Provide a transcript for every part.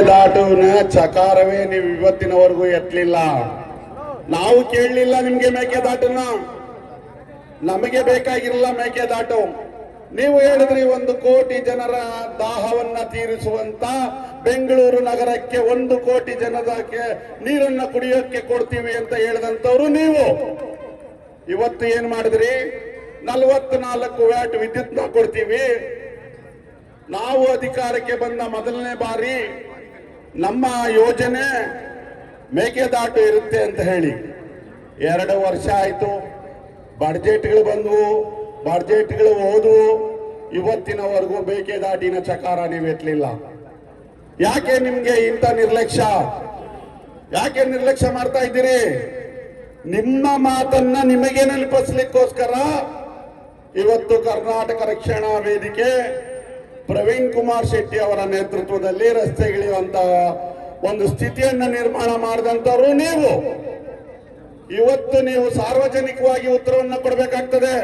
ದಾಟುನ ಚಕಾರವೇ ನೀವು ಇವತ್ತಿನವರೆಗೂ ಎತ್ತಲಿಲ್ಲ. ನಾವು ಕೇಳಲಿಲ್ಲ ನಿಮ್ಗೆ ಮೇಕೆದಾಟುನ. ನಮಗೆ ಬೇಕಾಗಿರಲಿಲ್ಲ ಮೇಕೆದಾಟು. ನೀವು ಹೇಳಿದ್ರಿ 1 ಕೋಟಿ ಜನರ ದಾಹವನ್ನ ತೀರಿಸುವಂತ ಬೆಂಗಳೂರು ನಗರಕ್ಕೆ 1 ಕೋಟಿ ಜನದಕ್ಕೆ ನೀರನ್ನ ಕುಡಿಯೋಕ್ಕೆ ಕೊಡ್ತೀವಿ ಅಂತ ಹೇಳಿದಂತವ್ರು ನೀವು. ಇವತ್ತು ಏನ್ ಮಾಡಿದ್ರಿ? 44 ವ್ಯಾಟ್ ವಿದ್ಯುತ್ನ ಕೊಡ್ತೀವಿ. ನಾವು ಅಧಿಕಾರಕ್ಕೆ ಬಂದ ಮೊದಲನೇ ಬಾರಿ ನಮ್ಮ ಯೋಜನೆ ಮೇಕೆದಾಟು ಇರುತ್ತೆ ಅಂತ ಹೇಳಿ 2 ವರ್ಷ ಆಯ್ತು. ಬಡ್ಜೆಟ್ಗಳು ಬಂದವು, ಬಡ್ಜೆಟ್ಗಳು ಹೋದವು. ಇವತ್ತಿನವರೆಗೂ ಮೇಕೆದಾಟಿನ ಚಕಾರ ನೀವು ಎತ್ತಲಿಲ್ಲ. ಯಾಕೆ ನಿಮ್ಗೆ ಇಂಥ ನಿರ್ಲಕ್ಷ್ಯ? ಯಾಕೆ ನಿರ್ಲಕ್ಷ್ಯ ಮಾಡ್ತಾ ಇದ್ದೀರಿ? ನಿಮ್ಮ ಮಾತನ್ನ ನಿಮಗೆ ನೆನಪಿಸ್ಲಿಕ್ಕೋಸ್ಕರ ಇವತ್ತು ಕರ್ನಾಟಕ ರಕ್ಷಣಾ ವೇದಿಕೆ ಪ್ರವೀಣ್ ಕುಮಾರ್ ಶೆಟ್ಟಿ ಅವರ ನೇತೃತ್ವದಲ್ಲಿ ರಸ್ತೆಗಿಳಿಯುವಂತ ಒಂದು ಸ್ಥಿತಿಯನ್ನ ನಿರ್ಮಾಣ ಮಾಡಿದಂತವರು ನೀವು. ಇವತ್ತು ನೀವು ಸಾರ್ವಜನಿಕವಾಗಿ ಉತ್ತರವನ್ನು ಕೊಡಬೇಕಾಗ್ತದೆ.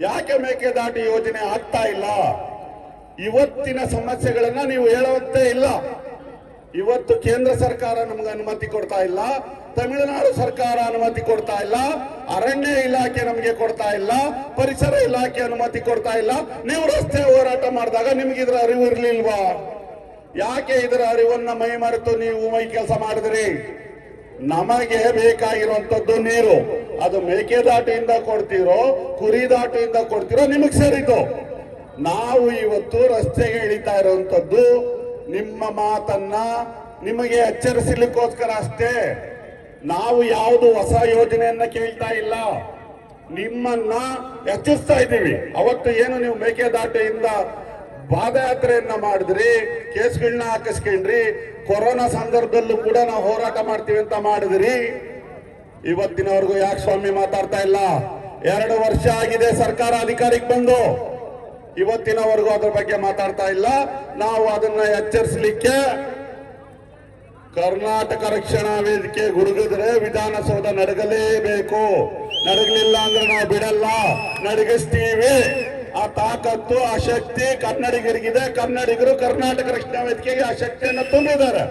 ಯಾಕೆ ಮೇಕೆದಾಟು ಯೋಜನೆ ಆಗ್ತಾ ಇಲ್ಲ? ಇವತ್ತಿನ ಸಮಸ್ಯೆಗಳನ್ನ ನೀವು ಹೇಳುವಂತೆ ಇಲ್ಲ. ಇವತ್ತು ಕೇಂದ್ರ ಸರ್ಕಾರ ನಮ್ಗೆ ಅನುಮತಿ ಕೊಡ್ತಾ ಇಲ್ಲ, ತಮಿಳುನಾಡು ಸರ್ಕಾರ ಅನುಮತಿ ಕೊಡ್ತಾ ಇಲ್ಲ, ಅರಣ್ಯ ಇಲಾಖೆ ನಮಗೆ ಕೊಡ್ತಾ ಇಲ್ಲ, ಪರಿಸರ ಇಲಾಖೆ ಅನುಮತಿ ಕೊಡ್ತಾ ಇಲ್ಲ. ನೀವು ರಸ್ತೆ ಹೋರಾಟ ಮಾಡಿದಾಗ ನಿಮ್ಗೆ ಇದರ ಅರಿವು ಇರ್ಲಿಲ್ವಾ? ಯಾಕೆ ಇದರ ಅರಿವನ್ನ ಮೈ ಮರೆತು ನೀವು ಮೈ ಕೆಲಸ ಮಾಡಿದ್ರಿ? ನಮಗೆ ಬೇಕಾಗಿರುವಂತದ್ದು ನೀರು. ಅದು ಮೇಕೆದಾಟಿಯಿಂದ ಕೊಡ್ತೀರೋ ಕುರಿದಾಟಿಯಿಂದ ಕೊಡ್ತೀರೋ ನಿಮಗ್ ಸೇರಿತು. ನಾವು ಇವತ್ತು ರಸ್ತೆಗೆ ಇಳಿತಾ ಇರುವಂತದ್ದು ನಿಮ್ಮ ಮಾತನ್ನ ನಿಮಗೆ ಎಚ್ಚರಿಸಲಿಕ್ಕೋಸ್ಕರ ಅಷ್ಟೇ. ನಾವು ಯಾವುದು ಹೊಸ ಯೋಜನೆಯನ್ನ ಕೇಳ್ತಾ ಇಲ್ಲ, ನಿಮ್ಮನ್ನ ಎಚ್ಚರಿಸ್ತಾ ಇದ್ದೀವಿ. ಅವತ್ತು ಏನು ನೀವು ಮೇಕೆದಾಟೆಯಿಂದ ಪಾದಯಾತ್ರೆಯನ್ನ ಮಾಡಿದ್ರಿ, ಕೇಸ್ಗಳನ್ನ ಹಾಕಿಸ್ಕೊಂಡ್ರಿ, ಕೊರೋನಾ ಸಂದರ್ಭದಲ್ಲೂ ಕೂಡ ನಾವು ಹೋರಾಟ ಮಾಡ್ತೀವಿ ಅಂತ ಮಾಡಿದ್ರಿ. ಇವತ್ತಿನವರೆಗೂ ಯಾಕೆ ಸ್ವಾಮಿ ಮಾತಾಡ್ತಾ ಇಲ್ಲ? 2 ವರ್ಷ ಆಗಿದೆ ಸರ್ಕಾರ ಅಧಿಕಾರಕ್ಕೆ ಬಂದು, ಇವತ್ತಿನವರೆಗೂ ಅದ್ರ ಬಗ್ಗೆ ಮಾತಾಡ್ತಾ ಇಲ್ಲ. ನಾವು ಅದನ್ನ ಎಚ್ಚರಿಸಲಿಕ್ಕೆ ಕರ್ನಾಟಕ ರಕ್ಷಣಾ ವೇದಿಕೆ ಗುಡುಗಿದ್ರೆ ವಿಧಾನಸೌಧ ನಡಗಲೇಬೇಕು. ನಡಗಲಿಲ್ಲ ಅಂದ್ರೆ ನಾವು ಬಿಡಲ್ಲ, ನಡಗಿಸ್ತೀವಿ. ಆ ತಾಕತ್ತು, ಆ ಶಕ್ತಿ ಕನ್ನಡಿಗರಿಗಿದೆ. ಕನ್ನಡಿಗರು ಕರ್ನಾಟಕ ರಕ್ಷಣಾ ವೇದಿಕೆಗೆ ಆ ಶಕ್ತಿಯನ್ನು ತುಂಬಿದ್ದಾರೆ.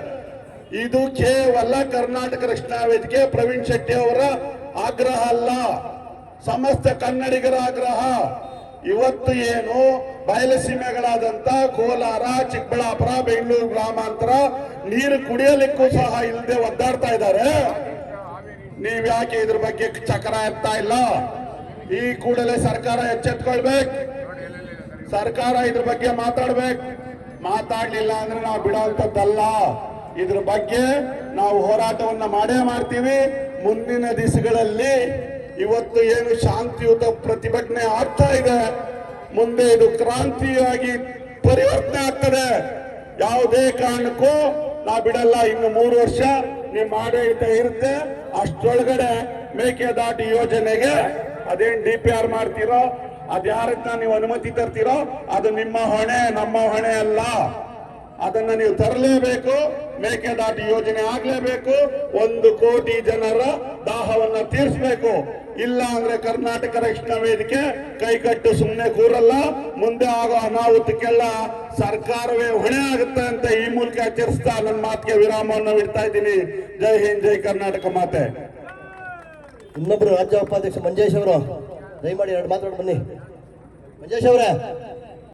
ಇದು ಕೇವಲ ಕರ್ನಾಟಕ ರಕ್ಷಣಾ ವೇದಿಕೆ ಪ್ರವೀಣ್ ಶೆಟ್ಟಿ ಅವರ ಆಗ್ರಹ ಅಲ್ಲ, ಸಮಸ್ತ ಕನ್ನಡಿಗರ ಆಗ್ರಹ. ಇವತ್ತು ಏನು ಬಯಲಸೀಮೆಗಳಾದಂತ ಕೋಲಾರ, ಚಿಕ್ಕಬಳ್ಳಾಪುರ, ಬೆಂಗಳೂರು ಗ್ರಾಮಾಂತರ ನೀರು ಕುಡಿಯಲಿಕ್ಕೂ ಸಹ ಇಲ್ಲದೆ ಒದ್ದಾಡ್ತಾ ಇದ್ದಾರೆ. ನೀವ್ ಯಾಕೆ ಇದ್ರ ಬಗ್ಗೆ ಚಕ್ರ ಎತ್ತಾ ಇಲ್ಲ? ಈ ಕೂಡಲೇ ಸರ್ಕಾರ ಎಚ್ಚೆತ್ಕೊಳ್ಬೇಕು. ಸರ್ಕಾರ ಇದ್ರ ಬಗ್ಗೆ ಮಾತಾಡ್ಬೇಕು. ಮಾತಾಡ್ಲಿಲ್ಲ ಅಂದ್ರೆ ನಾವು ಬಿಡುವಂತದ್ದಲ್ಲ. ಇದ್ರ ಬಗ್ಗೆ ನಾವು ಹೋರಾಟವನ್ನ ಮಾಡೇ ಮಾಡ್ತೀವಿ. ಮುಂದಿನ ದಿವಸಗಳಲ್ಲಿ ಇವತ್ತು ಏನು ಶಾಂತಿಯುತ ಪ್ರತಿಭಟನೆ ಆಗ್ತಾ ಇದೆ, ಮುಂದೆ ಇದು ಕ್ರಾಂತಿಯಾಗಿ ಪರಿವರ್ತನೆ ಆಗ್ತದೆ. ಯಾವುದೇ ಕಾರಣಕ್ಕೂ ನಾವು ಬಿಡಲ್ಲ. ಇನ್ನು 3 ವರ್ಷ ನಿಮ್ಮ ಆಡಳಿತ ಇರುತ್ತೆ. ಅಷ್ಟೊಳಗಡೆ ಮೇಕೆದಾಟು ಯೋಜನೆಗೆ ಅದೇನ್ DPR ಮಾಡ್ತೀರೋ, ಅದ್ಯಾರನ್ನ ನೀವು ಅನುಮತಿ ತರ್ತೀರೋ ಅದು ನಿಮ್ಮ ಹೊಣೆ, ನಮ್ಮ ಹೊಣೆ ಅಲ್ಲ. ಅದನ್ನ ನೀವು ತರಲೇಬೇಕು. ಮೇಕೆದಾಟು ಯೋಜನೆ ಆಗ್ಲೇಬೇಕು. 1 ಕೋಟಿ ಜನರ ದಾಹವನ್ನ ತೀರಿಸಬೇಕು. ಇಲ್ಲ ಅಂದ್ರೆ ಕರ್ನಾಟಕ ರಕ್ಷಣಾ ವೇದಿಕೆ ಕೈಕಟ್ಟು ಸುಮ್ಮನೆ ಕೂರಲ್ಲ. ಮುಂದೆ ಆಗೋ ಅನಾಹುತಕ್ಕೆಲ್ಲ ಸರ್ಕಾರವೇ ಹೊಣೆ ಆಗುತ್ತೆ ಅಂತ ಈ ಮೂಲಕ ಎಚ್ಚರಿಸ್ತಾ ನನ್ನ ಮಾತಿಗೆ ವಿರಾಮವನ್ನು ಇಡ್ತಾ ಇದ್ದೀನಿ. ಜೈ ಹಿಂದ್, ಜೈ ಕರ್ನಾಟಕ ಮಾತೆ. ಇನ್ನೊಬ್ರು ರಾಜ್ಯ ಉಪಾಧ್ಯಕ್ಷ ಮಂಜೇಶ್ ಅವರು ದಯಮಾಡಿ 2 ಮಾತಾಡಿ ಬನ್ನಿ. ಮಂಜೇಶ್ ಅವರೇ.